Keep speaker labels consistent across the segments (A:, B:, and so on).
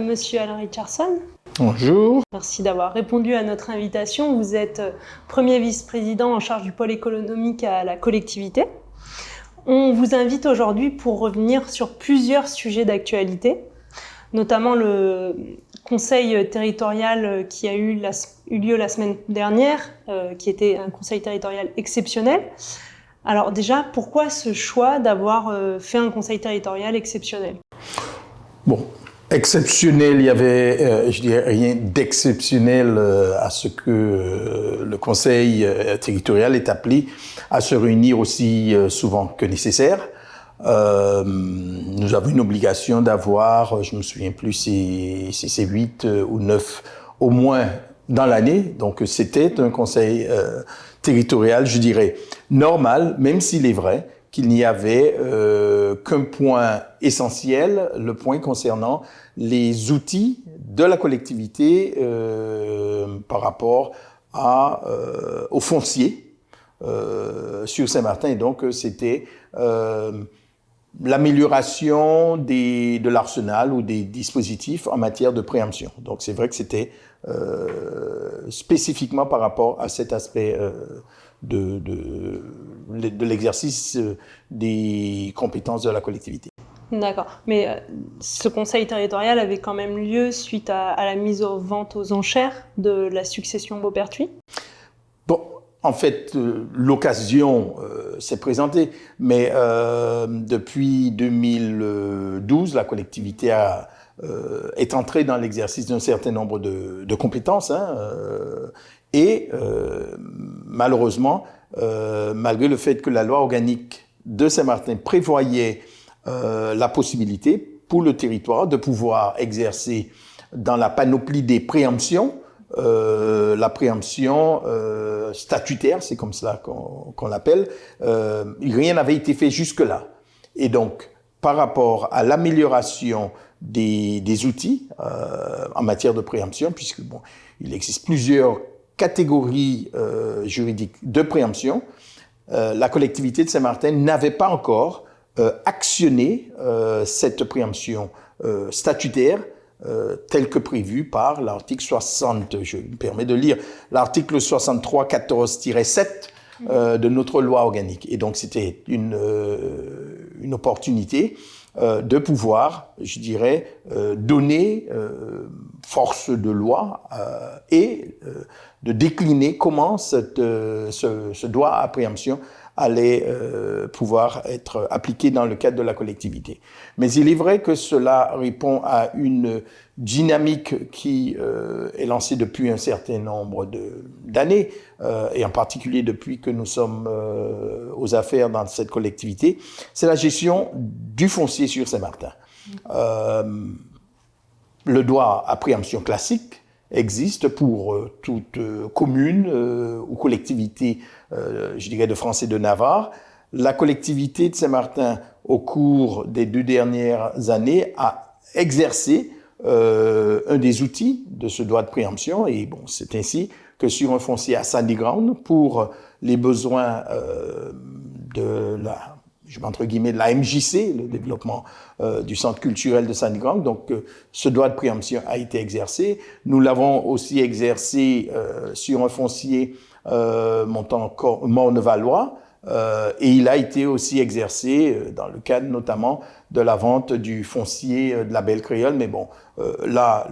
A: Monsieur Alain Richardson.
B: Bonjour.
A: Merci d'avoir répondu à notre invitation. Vous êtes premier vice-président en charge du pôle économique à la collectivité. On vous invite aujourd'hui pour revenir sur plusieurs sujets d'actualité, notamment le conseil territorial qui a eu lieu la semaine dernière, qui était un conseil territorial exceptionnel. Alors déjà, pourquoi ce choix d'avoir fait un conseil territorial exceptionnel ?
B: Bon, exceptionnel, il y avait, je dirais, rien d'exceptionnel à ce que le conseil territorial est appelé à se réunir aussi souvent que nécessaire. Nous avons une obligation d'avoir, je me souviens plus si c'est 8 ou 9 au moins dans l'année. Donc c'était un conseil territorial, je dirais, normal, même s'il est vrai qu'il n'y avait qu'un point essentiel, le point concernant les outils de la collectivité par rapport au foncier sur Saint-Martin. Et donc, c'était l'amélioration de l'arsenal ou des dispositifs en matière de préemption. Donc, c'est vrai que c'était spécifiquement par rapport à cet aspect de l'exercice des compétences de la collectivité.
A: D'accord. Mais ce conseil territorial avait quand même lieu suite à la mise en vente aux enchères de la succession Beauperthuis ?
B: Bon, en fait, l'occasion s'est présentée, mais depuis 2012, la collectivité est entrée dans l'exercice d'un certain nombre de compétences, et malheureusement, malgré le fait que la loi organique de Saint-Martin prévoyait la possibilité pour le territoire de pouvoir exercer dans la panoplie des préemptions, la préemption statutaire, c'est comme cela qu'on l'appelle, rien n'avait été fait jusque-là. Et donc, par rapport à l'amélioration des outils en matière de préemption, puisque bon, il existe plusieurs catégories juridiques de préemption, la collectivité de Saint-Martin n'avait pas encore actionné cette préemption statutaire telle que prévue par l'article 60. Je me permets de lire l'article 63-14-7 de notre loi organique. Et donc, c'était une opportunité de pouvoir, je dirais, donner force de loi et de décliner comment ce droit à préemption allait pouvoir être appliqué dans le cadre de la collectivité. Mais il est vrai que cela répond à une dynamique qui est lancée depuis un certain nombre d'années, et en particulier depuis que nous sommes aux affaires dans cette collectivité, c'est la gestion du foncier sur Saint-Martin. Le droit à préemption classique existe pour toute commune ou collectivité, je dirais, de France et de Navarre. La collectivité de Saint-Martin, au cours des 2 dernières années, a exercé un des outils de ce droit de préemption. Et bon, c'est ainsi que sur un foncier à Sandy Ground, pour les besoins de la MJC, le développement du centre culturel de Sandy Ground. Donc, ce droit de préemption a été exercé. Nous l'avons aussi exercé sur un foncier montant Morne-Valois, et il a été aussi exercé dans le cadre notamment de la vente du foncier de la Belle Créole. Mais bon, là,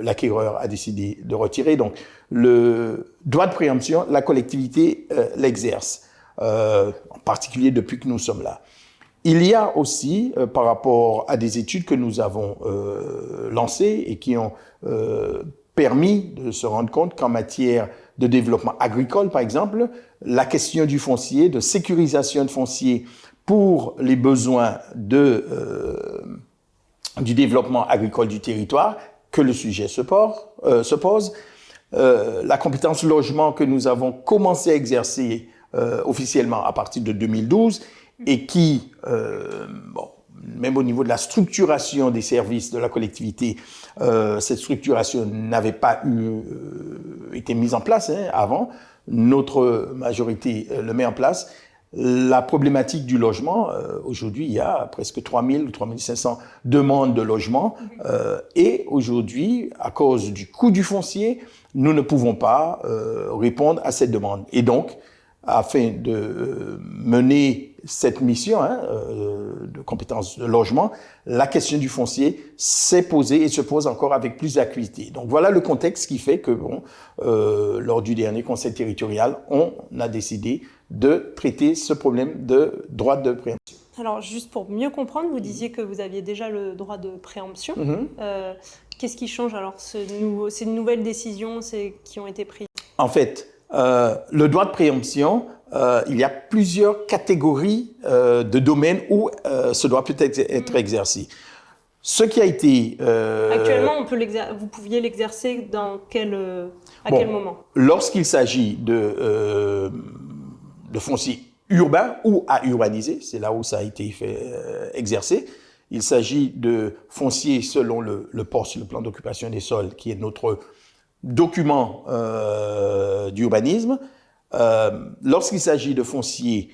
B: l'acquéreur a décidé de retirer. Donc, le droit de préemption, la collectivité l'exerce. En particulier depuis que nous sommes là. Il y a aussi, par rapport à des études que nous avons lancées et qui ont permis de se rendre compte qu'en matière de développement agricole, par exemple, la question du foncier, de sécurisation de foncier pour les besoins du développement agricole du territoire, que le sujet se pose. La compétence logement que nous avons commencé à exercer officiellement à partir de 2012 et qui, même au niveau de la structuration des services de la collectivité, cette structuration n'avait pas été mise en place avant. Notre majorité le met en place. la problématique du logement. Aujourd'hui, il y a presque 3000 ou 3500 demandes de logement. Et aujourd'hui, à cause du coût du foncier, nous ne pouvons pas répondre à cette demande. Et donc, afin de mener cette mission de compétences de logement, la question du foncier s'est posée et se pose encore avec plus d'acuité. Donc voilà le contexte qui fait que, lors du dernier conseil territorial, on a décidé de traiter ce problème de droit de préemption.
A: Alors, juste pour mieux comprendre, vous disiez que vous aviez déjà le droit de préemption. Qu'est-ce qui change alors, ces nouvelles décisions qui ont été prises?
B: En fait, le droit de préemption, il y a plusieurs catégories de domaines où ce droit peut être exercé. Ce qui a été...
A: Actuellement, vous pouviez l'exercer à quel moment?
B: Lorsqu'il s'agit de foncier urbain ou à urbaniser, c'est là où ça a été exercé. Il s'agit de foncier selon le POS, le plan d'occupation des sols, qui est notre document d'urbanisme. Lorsqu'il s'agit de foncier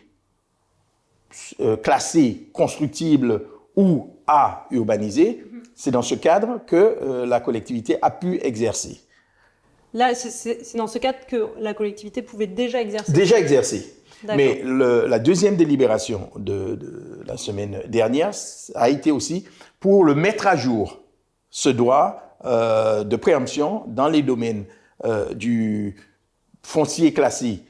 B: classé, constructible ou à urbaniser, c'est dans ce cadre que la collectivité a pu exercer.
A: Là, c'est dans ce cadre que la collectivité pouvait déjà exercer.
B: Déjà exercer. Mais la deuxième délibération de la semaine dernière a été aussi pour le mettre à jour, ce droit de préemption dans les domaines du foncier classé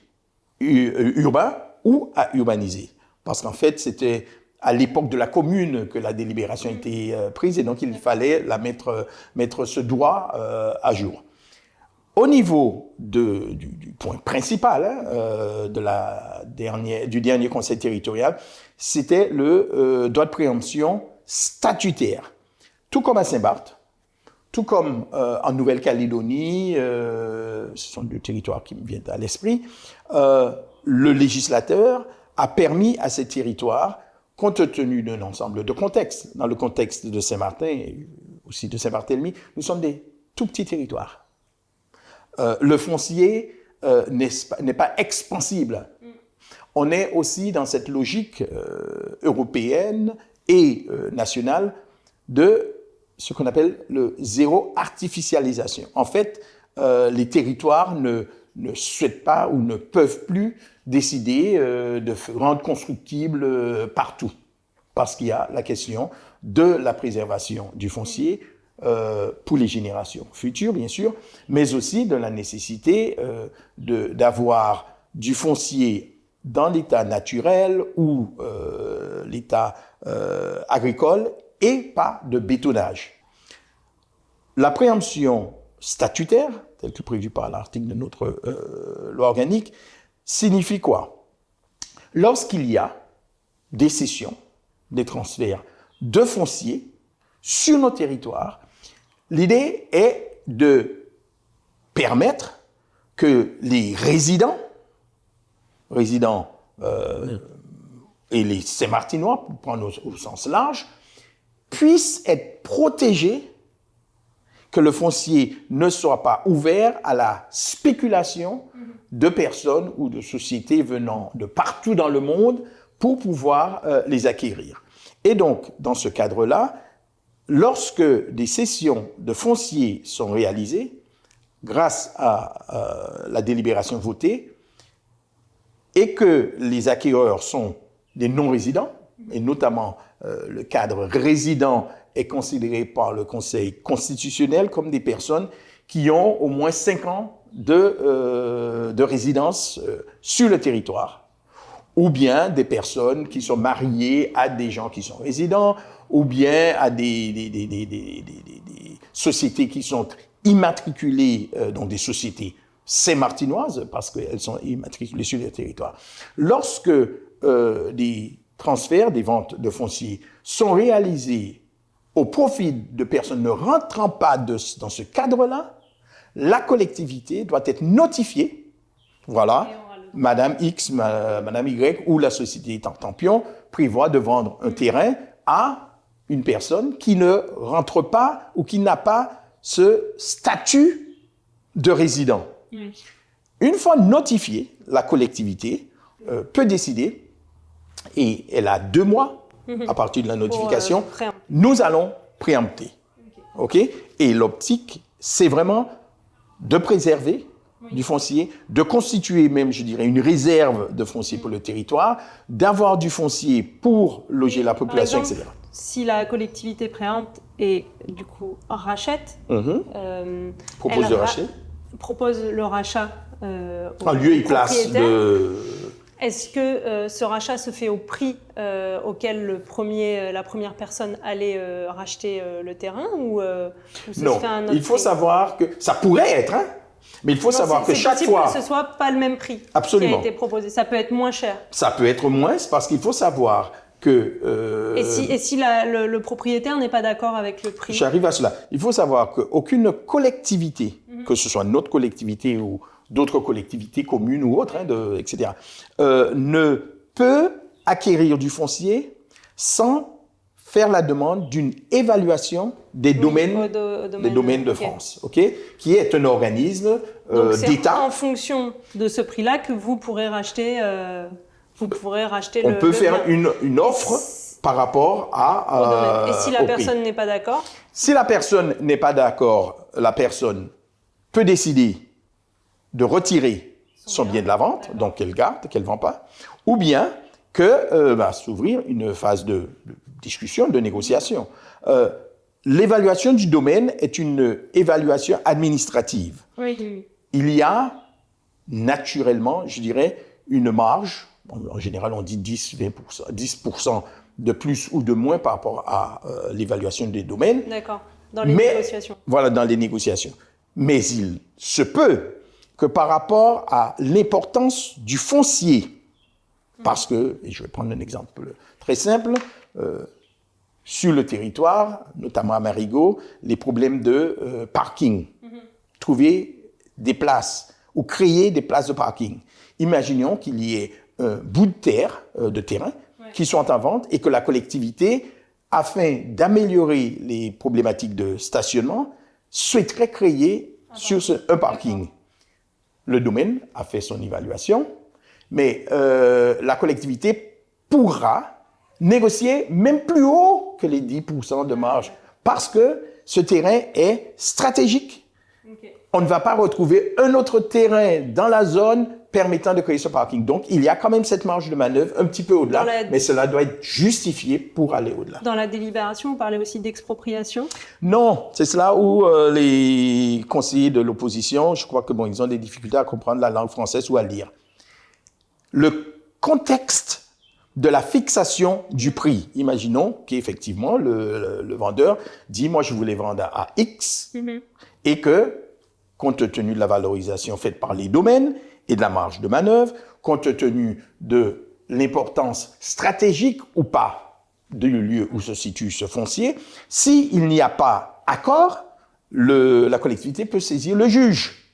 B: urbain ou à urbaniser. Parce qu'en fait, c'était à l'époque de la commune que la délibération a été prise et donc il fallait mettre ce droit à jour. Au niveau du point principal du dernier conseil territorial, c'était le droit de préemption statutaire. Tout comme à Saint-Barth, tout comme en Nouvelle-Calédonie, ce sont deux territoires qui me viennent à l'esprit, le législateur a permis à ces territoires, compte tenu d'un ensemble de contextes, dans le contexte de Saint-Martin et aussi de Saint-Barthélemy, nous sommes des tout petits territoires. Le foncier n'est pas expansible. On est aussi dans cette logique européenne et nationale de ce qu'on appelle le zéro artificialisation. En fait, les territoires ne souhaitent pas ou ne peuvent plus décider de rendre constructible partout, parce qu'il y a la question de la préservation du foncier pour les générations futures, bien sûr, mais aussi de la nécessité d'avoir du foncier dans l'état naturel ou l'état agricole et pas de bétonnage. La préemption statutaire, telle que prévue par l'article de notre loi organique, signifie quoi? Lorsqu'il y a des cessions, des transferts de foncier sur nos territoires, l'idée est de permettre que les résidents et les Saint-Martinois, pour prendre au sens large, puissent être protégés, que le foncier ne soit pas ouvert à la spéculation de personnes ou de sociétés venant de partout dans le monde pour pouvoir les acquérir. Et donc, dans ce cadre-là, lorsque des cessions de foncier sont réalisées, grâce à la délibération votée, et que les acquéreurs sont des non-résidents, et notamment le cadre résident est considéré par le Conseil constitutionnel comme des personnes qui ont au moins 5 ans de résidence sur le territoire, ou bien des personnes qui sont mariées à des gens qui sont résidents, ou bien à des sociétés qui sont immatriculées, donc des sociétés saint-martinoises, parce qu'elles sont immatriculées sur le territoire. Lorsque des transferts, des ventes de foncier sont réalisés au profit de personnes ne rentrant pas dans ce cadre-là, la collectivité doit être notifiée. Voilà, Madame X, Madame Y ou la société Tartampion prévoit de vendre un terrain à une personne qui ne rentre pas ou qui n'a pas ce statut de résident. Une fois notifiée, la collectivité peut décider et elle a 2 mois à partir de la notification. Nous allons préempter. OK? Et l'optique, c'est vraiment de préserver du foncier, de constituer même, je dirais, une réserve de foncier pour le territoire, d'avoir du foncier pour loger la population,
A: par exemple,
B: etc.
A: Si la collectivité préempte et du coup rachète,
B: propose de racheter,
A: propose le rachat
B: en lieu et place de...
A: Est-ce que ce rachat se fait au prix auquel la première personne allait racheter le terrain ou ça
B: non,
A: se fait à un autre
B: il faut
A: prix?
B: savoir que ça pourrait être, hein, mais il faut savoir que chaque fois...
A: C'est possible que ce soit pas le même prix
B: Absolument.
A: qui a été proposé. Ça peut être moins cher.
B: Ça peut être moins, parce qu'il faut savoir que...
A: Et si le propriétaire n'est pas d'accord avec le prix?
B: J'arrive à cela. Il faut savoir qu'aucune collectivité, que ce soit notre collectivité ou d'autres collectivités communes ou autres, etc., ne peut acquérir du foncier sans faire la demande d'une évaluation des domaines, de France, qui est un organisme d'État.
A: En fonction de ce prix-là que vous pourrez racheter. On
B: peut faire une offre par rapport à.
A: Et si la personne n'est pas d'accord?
B: Si la personne n'est pas d'accord, la personne peut décider de retirer son bien de la vente, donc qu'elle garde, qu'elle ne vend pas, ou bien que va s'ouvrir une phase de discussion, de négociation. L'évaluation du domaine est une évaluation administrative.
A: Oui.
B: Il y a naturellement, je dirais, une marge. En général, on dit 10% de plus ou de moins par rapport à l'évaluation des domaines.
A: D'accord, dans les négociations.
B: Voilà, dans les négociations. Mais il se peut que par rapport à l'importance du foncier, parce que, et je vais prendre un exemple très simple, sur le territoire, notamment à Marigot, les problèmes de parking. Trouver des places ou créer des places de parking. Imaginons qu'il y ait un bout de terrain, qui sont en vente et que la collectivité, afin d'améliorer les problématiques de stationnement, souhaiterait créer un parking. Le domaine a fait son évaluation, mais la collectivité pourra négocier même plus haut que les 10% de marge parce que ce terrain est stratégique. On ne va pas retrouver un autre terrain dans la zone permettant de créer ce parking. Donc, il y a quand même cette marge de manœuvre un petit peu au-delà, mais cela doit être justifié pour aller au-delà.
A: Dans la délibération, on parlait aussi d'expropriation?
B: Non, c'est cela où les conseillers de l'opposition, je crois que ils ont des difficultés à comprendre la langue française ou à lire. Le contexte de la fixation du prix. Imaginons qu'effectivement, le vendeur dit, moi, je voulais vendre à X, et que, compte tenu de la valorisation faite par les domaines et de la marge de manœuvre, compte tenu de l'importance stratégique ou pas du lieu où se situe ce foncier, s'il n'y a pas accord, la collectivité peut saisir le juge,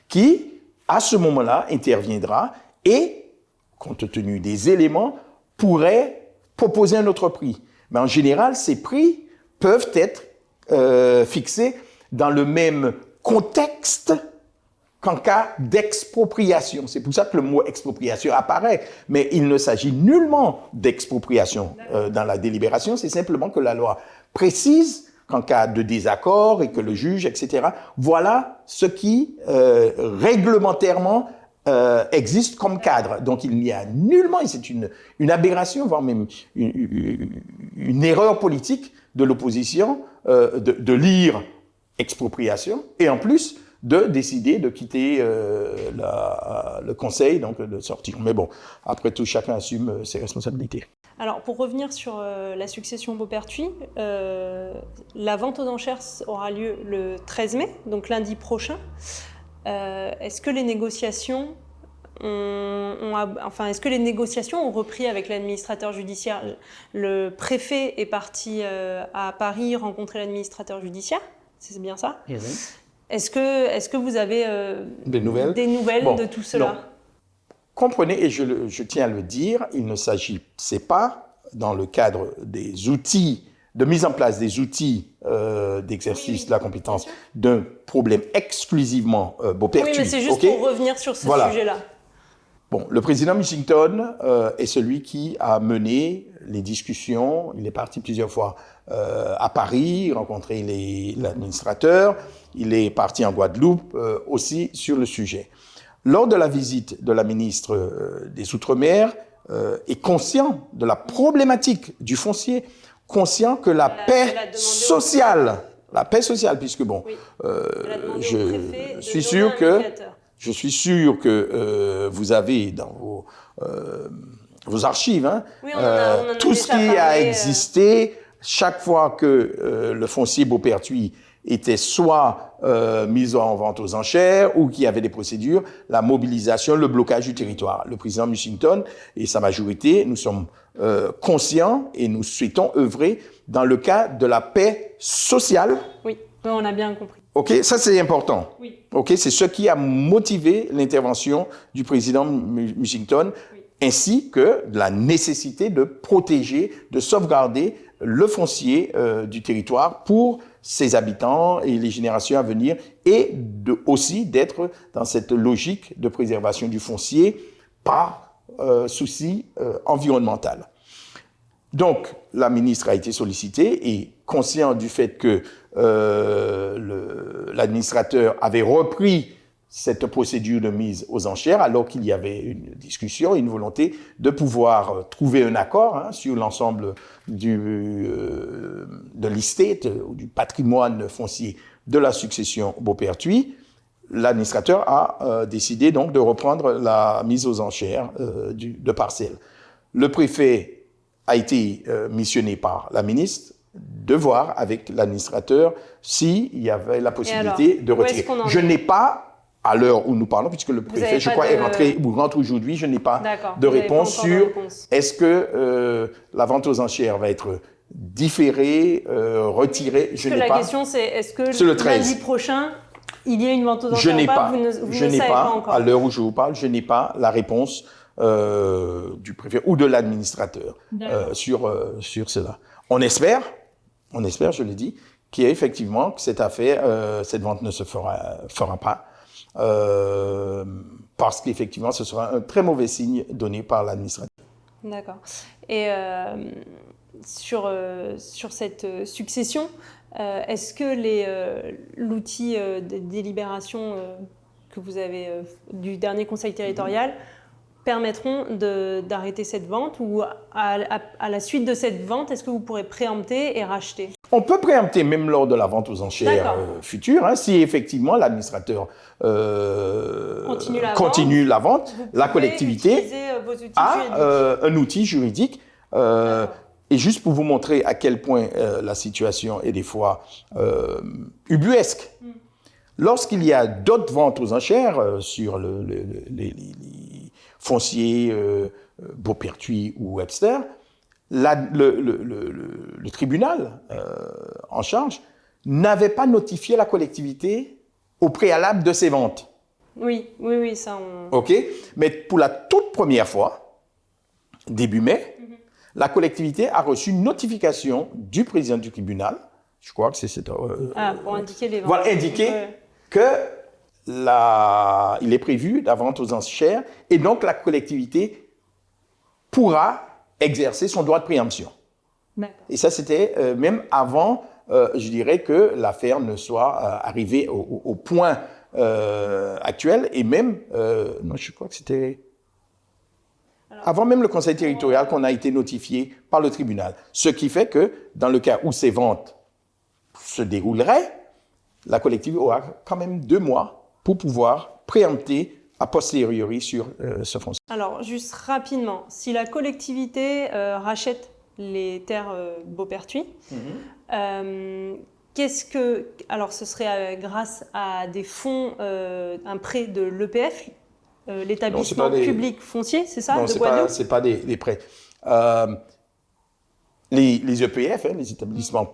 B: qui, à ce moment-là, interviendra et, compte tenu des éléments, pourrait proposer un autre prix. Mais en général, ces prix peuvent être fixés dans le même contexte qu'en cas d'expropriation. C'est pour ça que le mot expropriation apparaît, mais il ne s'agit nullement d'expropriation dans la délibération, c'est simplement que la loi précise qu'en cas de désaccord et que le juge, etc., voilà ce qui réglementairement existe comme cadre. Donc il n'y a nullement, et c'est une aberration, voire même une erreur politique de l'opposition de lire expropriation et en plus de décider de quitter le conseil, donc de sortir. Mais bon, après tout, chacun assume ses responsabilités.
A: Alors, pour revenir sur la succession Beauperthuis, la vente aux enchères aura lieu le 13 mai, donc lundi prochain. Est-ce que les négociations ont repris avec l'administrateur judiciaire? Le préfet est parti à Paris rencontrer l'administrateur judiciaire, c'est bien ça? Est-ce que vous avez des nouvelles de tout cela?
B: Non. Comprenez, et je tiens à le dire, il ne s'agissait pas, dans le cadre des outils, de mise en place des outils d'exercice de la compétence, d'un problème exclusivement Beauperthuis.
A: Oui, mais c'est juste pour revenir sur ce sujet-là.
B: Bon, le président Mussington est celui qui a mené les discussions. Il est parti plusieurs fois à Paris, rencontrer l'administrateur. Il est parti en Guadeloupe aussi sur le sujet. Lors de la visite de la ministre des Outre-mer, est conscient de la problématique du foncier, conscient que la paix sociale, puisque bon,
A: oui.
B: je suis sûr que vous avez dans vos archives
A: oui, on en a
B: tout ce qui a existé chaque fois que le foncier Beauperthuis était soit mis en vente aux enchères ou qu'il y avait des procédures, la mobilisation, le blocage du territoire. Le président Mussington et sa majorité, nous sommes conscients et nous souhaitons œuvrer dans le cadre de la paix sociale.
A: Oui, on a bien compris.
B: OK, ça c'est important.
A: Oui.
B: OK, c'est ce qui a motivé l'intervention du président Mussington, oui, ainsi que la nécessité de protéger, de sauvegarder le foncier du territoire pour ses habitants et les générations à venir, et aussi d'être dans cette logique de préservation du foncier par souci environnemental. Donc, la ministre a été sollicitée et conscient du fait que l'administrateur avait repris cette procédure de mise aux enchères, alors qu'il y avait une discussion, une volonté de pouvoir trouver un accord sur l'ensemble de l'estate ou du patrimoine foncier de la succession Beauperthuis. L'administrateur a décidé donc de reprendre la mise aux enchères de parcelles. Le préfet a été missionné par la ministre de voir avec l'administrateur s'il y avait la possibilité de retirer. Je n'ai pas, à l'heure où nous parlons, puisque le préfet, je crois, rentre aujourd'hui, je n'ai pas de réponse sur est-ce que la vente aux enchères va être différée, retirée.
A: Je n'ai pas. La question, c'est est-ce que lundi prochain, il y a une vente aux enchères
B: je n'ai pas.
A: Je n'ai pas,
B: à l'heure où je vous parle, je n'ai pas la réponse du préfet ou de l'administrateur sur cela. On espère, je l'ai dit, qu'effectivement, que cette affaire, cette vente ne se fera pas. Parce qu'effectivement, ce sera un très mauvais signe donné par l'administrateur.
A: D'accord. Et sur cette succession, est-ce que l'outil de délibération que vous avez du dernier conseil territorial permettront d'arrêter cette vente, ou à la suite de cette vente, est-ce que vous pourrez préempter et racheter?
B: On peut préempter même lors de la vente aux enchères future, si effectivement l'administrateur continue la vente, la collectivité a un outil juridique. Et juste pour vous montrer à quel point la situation est des fois ubuesque, lorsqu'il y a d'autres ventes aux enchères sur les fonciers Beauperthuis ou Webster, le tribunal en charge n'avait pas notifié la collectivité au préalable de ces ventes.
A: Oui, ça on...
B: OK, mais pour la toute première fois, début mai, la collectivité a reçu une notification du président du tribunal, je crois que c'est cette...
A: pour indiquer les ventes.
B: Voilà, indiquer que il est prévu la vente aux enchères, et donc la collectivité pourra exercer son droit de préemption. Et ça, c'était même avant, je dirais, que l'affaire ne soit arrivée au point actuel, et même, non, je crois que c'était avant même le conseil territorial qu'on a été notifié par le tribunal. Ce qui fait que, dans le cas où ces ventes se dérouleraient, la collectivité aura quand même 2 mois pour pouvoir préempter a posteriori sur ce foncier.
A: Alors, juste rapidement, si la collectivité rachète les terres Beauperthuis, alors ce serait grâce à des fonds, un prêt de l'EPF, l'établissement public foncier, c'est ça?
B: Non, ce n'est pas des prêts. Les EPF, les établissements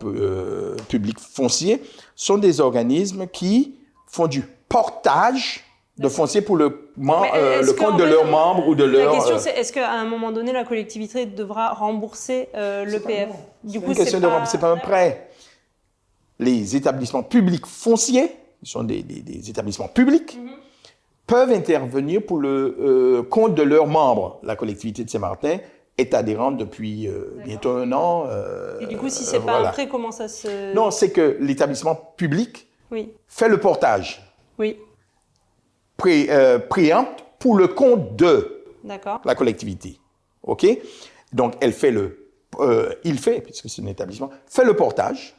B: publics fonciers, sont des organismes qui font du portage de foncier pour le compte de leurs membres ou de leurs...
A: La question, c'est est-ce qu'à un moment donné, la collectivité devra rembourser l'EPF?
B: Du coup, c'est pas un prêt. Les établissements publics fonciers, qui sont des établissements publics, peuvent intervenir pour le compte de leurs membres. La collectivité de Saint-Martin est adhérente depuis bientôt 1 an.
A: Et du coup, si c'est pas un prêt, comment ça se...
B: Non, c'est que l'établissement public fait le portage.
A: Oui.
B: Préempte pour le compte de la collectivité. OK? Donc, il fait, puisque c'est un établissement, fait le portage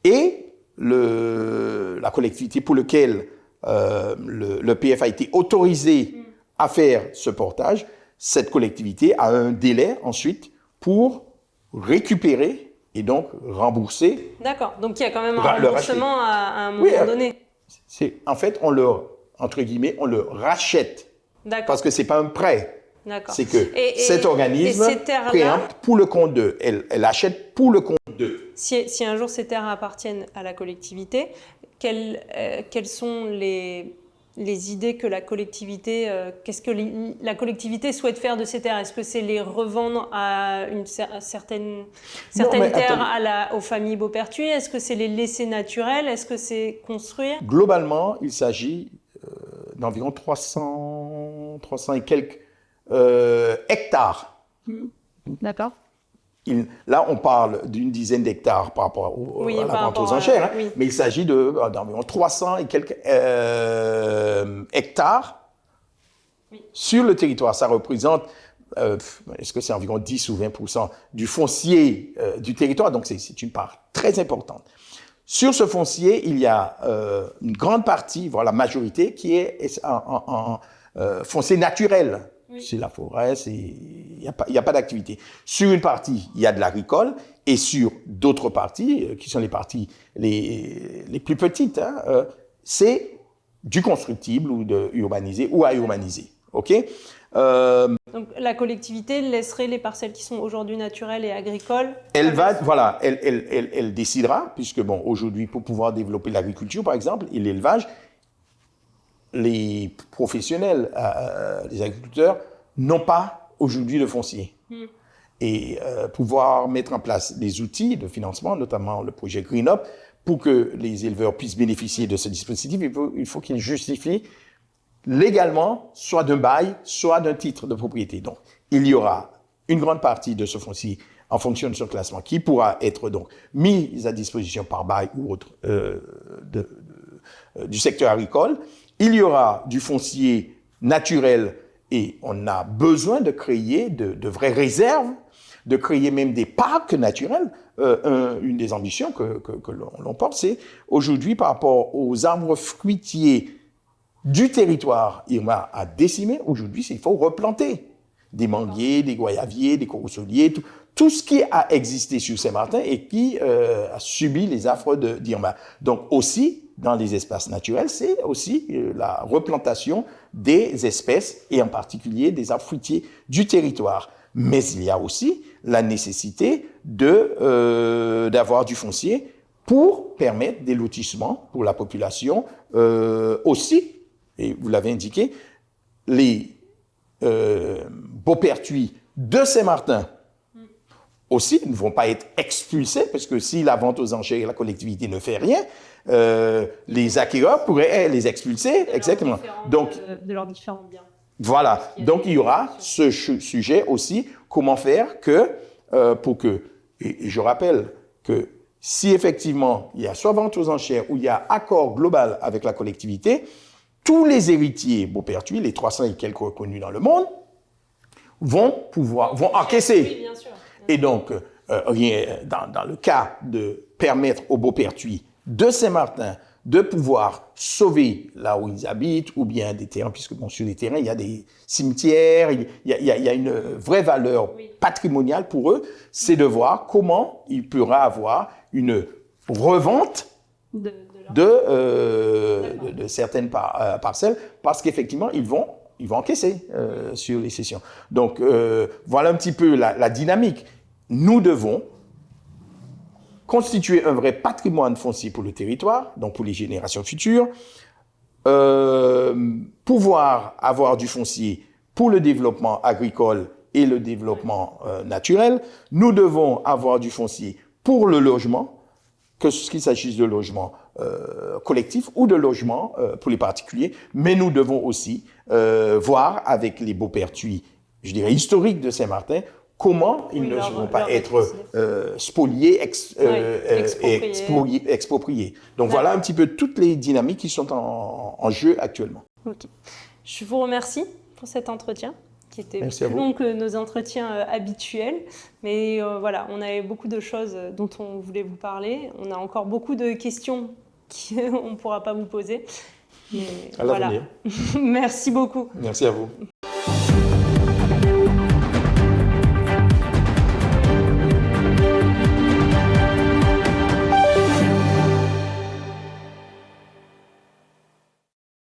B: et la collectivité pour laquelle le PF a été autorisé à faire ce portage, cette collectivité a un délai ensuite pour récupérer et donc rembourser.
A: D'accord. Donc, il y a quand même un remboursement à un moment donné.
B: En fait, entre guillemets, on le rachète.
A: D'accord.
B: Parce que ce n'est pas un prêt.
A: D'accord.
B: C'est que cet organisme préempte pour le compte d'eux. Elle achète pour le compte d'eux.
A: Si un jour ces terres appartiennent à la collectivité, quelles sont les idées que la collectivité, qu'est-ce que la collectivité souhaite faire de ces terres? Est-ce que c'est les revendre à certaines terres aux familles Beauperthuis? Est-ce que c'est les laisser naturelles? Est-ce que c'est construire?
B: Globalement, il s'agit d'environ 300 et quelques hectares.
A: D'accord.
B: Là, on parle d'une dizaine d'hectares par rapport à la vente aux enchères, mais il s'agit d'environ 300 et quelques hectares sur le territoire. Ça représente, est-ce que c'est environ 10 ou 20% du foncier du territoire? Donc, c'est une part très importante. Sur ce foncier, il y a une grande partie, voire la majorité, qui est en foncier naturel. C'est la forêt, il n'y a pas d'activité. Sur une partie, il y a de l'agricole, et sur d'autres parties, qui sont les parties les plus petites, c'est du constructible ou de urbanisé ou à urbaniser. OK?
A: Donc la collectivité laisserait les parcelles qui sont aujourd'hui naturelles et agricoles?
B: Elle décidera, puisque bon, aujourd'hui, pour pouvoir développer l'agriculture, par exemple, et l'élevage, les professionnels, les agriculteurs, n'ont pas aujourd'hui de foncier. Et pouvoir mettre en place des outils de financement, notamment le projet Green Up, pour que les éleveurs puissent bénéficier de ce dispositif, il faut qu'ils justifient légalement, soit d'un bail, soit d'un titre de propriété. Donc, il y aura une grande partie de ce foncier en fonction de ce classement qui pourra être donc mis à disposition par bail ou autre du secteur agricole. Il y aura du foncier naturel et on a besoin de créer de vraies réserves, de créer même des parcs naturels. Une des ambitions que l'on porte, c'est aujourd'hui par rapport aux arbres fruitiers du territoire, Irma a décimé. Aujourd'hui, il faut replanter des manguiers, des goyaviers, des corosoliers, tout ce qui a existé sur Saint-Martin et qui a subi les affres d'Irma. Donc aussi, dans les espaces naturels, c'est aussi la replantation des espèces et en particulier des arbres fruitiers du territoire. Mais il y a aussi la nécessité d'avoir du foncier pour permettre des lotissements pour la population aussi. Et vous l'avez indiqué, les Beauperthuis de Saint-Martin aussi ne vont pas être expulsés, parce que si la vente aux enchères et la collectivité ne fait rien, les acquéreurs pourraient les expulser. Exactement. Donc,
A: de leurs différents biens.
B: Voilà. Donc, il y aura ce sujet aussi, comment faire pour que, et je rappelle que si effectivement il y a soit vente aux enchères ou il y a accord global avec la collectivité, tous les héritiers Beauperthuis, les 300 et quelques reconnus dans le monde, vont encaisser.
A: Oui, bien sûr.
B: Et donc, dans le cas de permettre aux Beauperthuis de Saint-Martin de pouvoir sauver là où ils habitent, ou bien des terrains, puisque bon, sur les terrains, il y a des cimetières, il y a une vraie valeur patrimoniale pour eux, c'est de voir comment il pourra avoir une revente de certaines parcelles, parce qu'effectivement, ils vont encaisser sur les cessions. Donc, voilà un petit peu la dynamique. Nous devons constituer un vrai patrimoine foncier pour le territoire, donc pour les générations futures, pouvoir avoir du foncier pour le développement agricole et le développement naturel. Nous devons avoir du foncier pour le logement, qu'il s'agisse de logement collectifs ou de logements pour les particuliers, mais nous devons aussi voir avec les Beauperthuis, je dirais historiques de Saint-Martin, comment ils ne seront pas être spoliés, expropriés. Donc voilà un petit peu toutes les dynamiques qui sont en jeu actuellement.
A: Okay. Je vous remercie pour cet entretien, qui était
B: Merci
A: plus long que nos entretiens habituels. Mais voilà, on avait beaucoup de choses dont on voulait vous parler. On a encore beaucoup de questions qu'on ne pourra pas vous poser. Mais
B: à l'avenir.
A: Merci beaucoup.
B: Merci à vous.